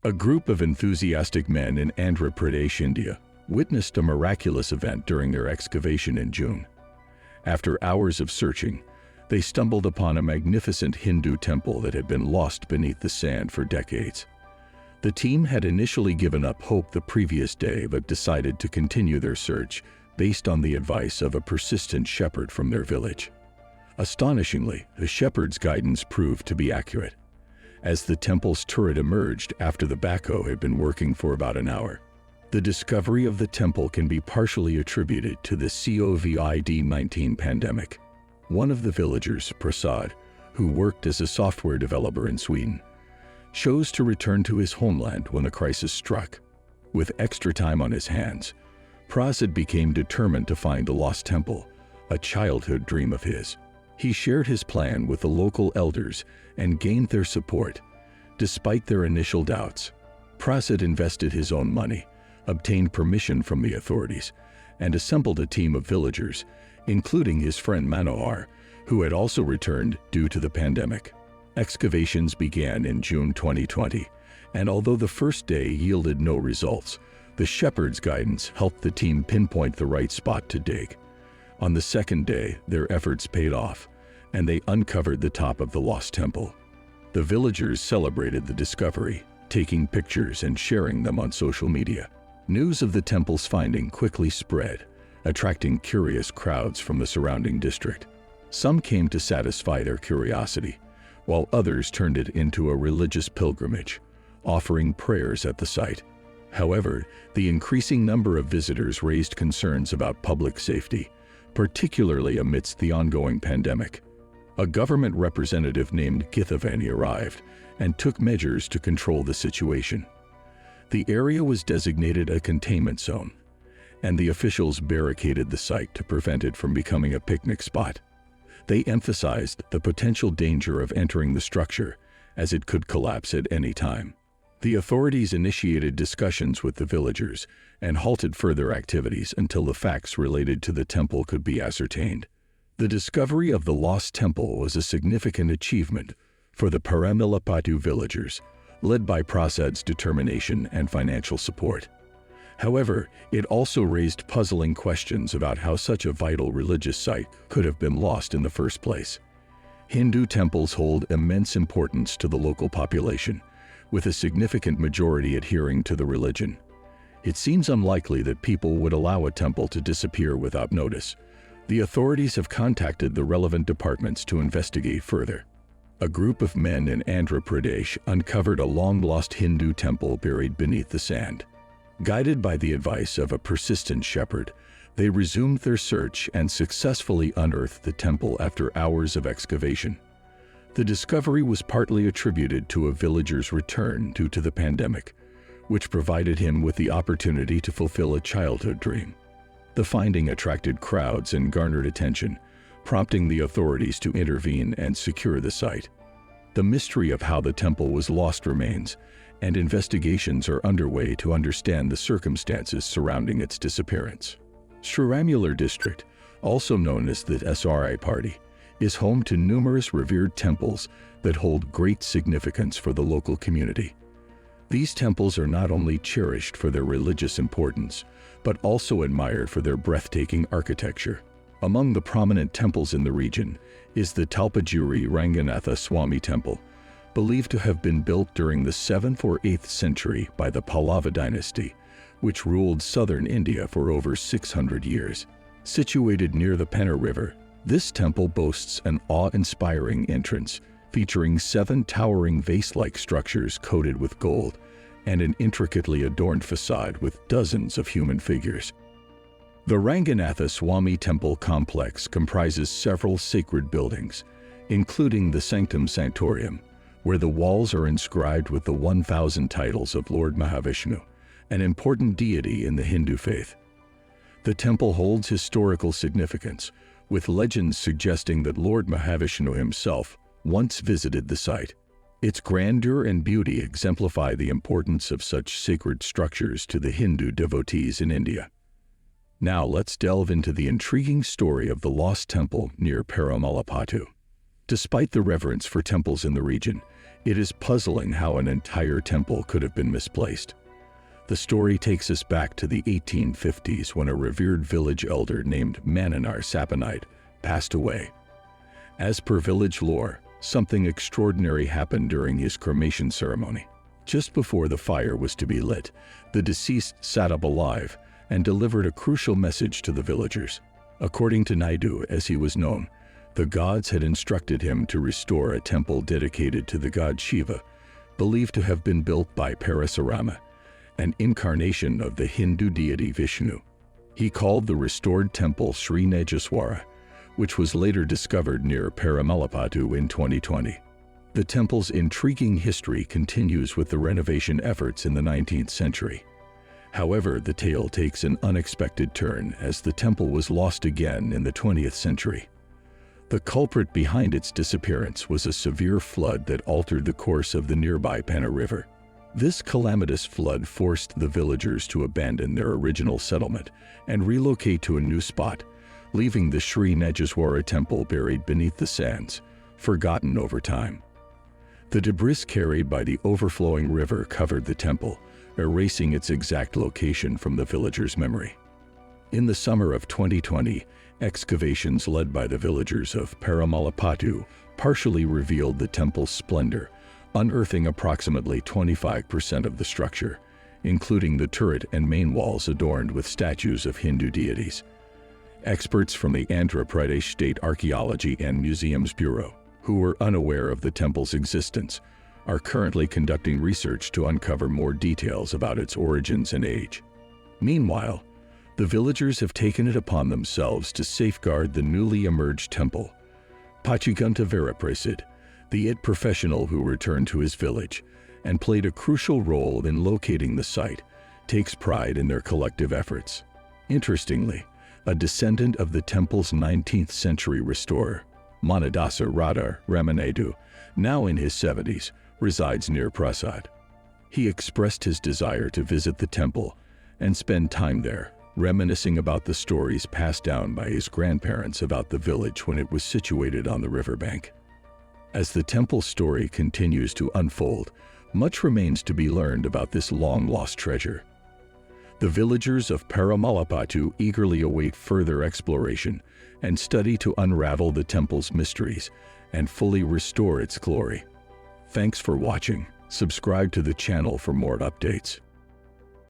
A group of enthusiastic men in Andhra Pradesh, India, witnessed a miraculous event during their excavation in June. After hours of searching, they stumbled upon a magnificent Hindu temple that had been lost beneath the sand for decades. The team had initially given up hope the previous day but decided to continue their search based on the advice of a persistent shepherd from their village. Astonishingly, the shepherd's guidance proved to be accurate. As the temple's turret emerged after the backhoe had been working for about an hour, the discovery of the temple can be partially attributed to the COVID-19 pandemic. One of the villagers, Prasad, who worked as a software developer in Sweden, chose to return to his homeland when the crisis struck. With extra time on his hands, Prasad became determined to find the lost temple, a childhood dream of his. He shared his plan with the local elders and gained their support. Despite their initial doubts, Prasad invested his own money, obtained permission from the authorities, and assembled a team of villagers, including his friend Manohar, who had also returned due to the pandemic. Excavations began in June 2020, and although the first day yielded no results, the shepherd's guidance helped the team pinpoint the right spot to dig. On the second day, their efforts paid off, and they uncovered the top of the lost temple. The villagers celebrated the discovery, taking pictures and sharing them on social media. News of the temple's finding quickly spread, attracting curious crowds from the surrounding district. Some came to satisfy their curiosity, while others turned it into a religious pilgrimage, offering prayers at the site. However, the increasing number of visitors raised concerns about public safety, particularly amidst the ongoing pandemic. A government representative named Githavani arrived and took measures to control the situation. The area was designated a containment zone, and the officials barricaded the site to prevent it from becoming a picnic spot. They emphasized the potential danger of entering the structure, as it could collapse at any time. The authorities initiated discussions with the villagers and halted further activities until the facts related to the temple could be ascertained. The discovery of the lost temple was a significant achievement for the Paramilapatu villagers, led by Prasad's determination and financial support. However, it also raised puzzling questions about how such a vital religious site could have been lost in the first place. Hindu temples hold immense importance to the local population, with a significant majority adhering to the religion. It seems unlikely that people would allow a temple to disappear without notice. The authorities have contacted the relevant departments to investigate further. A group of men in Andhra Pradesh uncovered a long-lost Hindu temple buried beneath the sand. Guided by the advice of a persistent shepherd, they resumed their search and successfully unearthed the temple after hours of excavation. The discovery was partly attributed to a villager's return due to the pandemic, which provided him with the opportunity to fulfill a childhood dream. The finding attracted crowds and garnered attention, prompting the authorities to intervene and secure the site. The mystery of how the temple was lost remains, and investigations are underway to understand the circumstances surrounding its disappearance. Shriramulur district, also known as the SRI Party, is home to numerous revered temples that hold great significance for the local community. These temples are not only cherished for their religious importance, but also admired for their breathtaking architecture. Among the prominent temples in the region is the Talpajuri Ranganatha Swami Temple, believed to have been built during the 7th or 8th century by the Pallava dynasty, which ruled southern India for over 600 years. Situated near the Penna River, this temple boasts an awe-inspiring entrance featuring 7 towering vase-like structures coated with gold and an intricately adorned facade with dozens of human figures. The Ranganatha Swami Temple complex comprises several sacred buildings, including the Sanctum Sanctorum, where the walls are inscribed with the 1,000 titles of Lord Mahavishnu, an important deity in the Hindu faith. The temple holds historical significance, with legends suggesting that Lord Mahavishnu himself once visited the site. Its grandeur and beauty exemplify the importance of such sacred structures to the Hindu devotees in India. Now let's delve into the intriguing story of the lost temple near Paramilapatu. Despite the reverence for temples in the region, It is puzzling how an entire temple could have been misplaced. The story takes us back to the 1850s when a revered village elder named Maninar Saponite passed away. As per village lore, something extraordinary happened during his cremation ceremony. Just before the fire was to be lit, the deceased sat up alive and delivered a crucial message to the villagers. According to Naidu, as he was known, the gods had instructed him to restore a temple dedicated to the god Shiva, believed to have been built by Parasurama, an incarnation of the Hindu deity Vishnu. He called the restored temple Sri Nageswara, which was later discovered near Paramalapattu in 2020. The temple's intriguing history continues with the renovation efforts in the 19th century. However, the tale takes an unexpected turn as the temple was lost again in the 20th century. The culprit behind its disappearance was a severe flood that altered the course of the nearby Penna River. This calamitous flood forced the villagers to abandon their original settlement and relocate to a new spot, leaving the Sri Nageswara temple buried beneath the sands, forgotten over time. The debris carried by the overflowing river covered the temple, erasing its exact location from the villagers' memory. In the summer of 2020, excavations led by the villagers of Paramalapattu partially revealed the temple's splendor, unearthing approximately 25% of the structure, including the turret and main walls adorned with statues of Hindu deities. Experts from the Andhra Pradesh State Archaeology and Museums Bureau, who were unaware of the temple's existence, are currently conducting research to uncover more details about its origins and age. Meanwhile, the villagers have taken it upon themselves to safeguard the newly emerged temple. Pachigunta Veraprasid, the IT professional who returned to his village and played a crucial role in locating the site, takes pride in their collective efforts. Interestingly, a descendant of the temple's 19th century restorer, Manadasa Radar Ramanadu, now in his 70s, resides near Prasad. He expressed his desire to visit the temple and spend time there, reminiscing about the stories passed down by his grandparents about the village when it was situated on the riverbank. As the temple story continues to unfold, much remains to be learned about this long-lost treasure. The villagers of Paramalapattu eagerly await further exploration and study to unravel the temple's mysteries and fully restore its glory. Thanks for watching. Subscribe to the channel for more updates.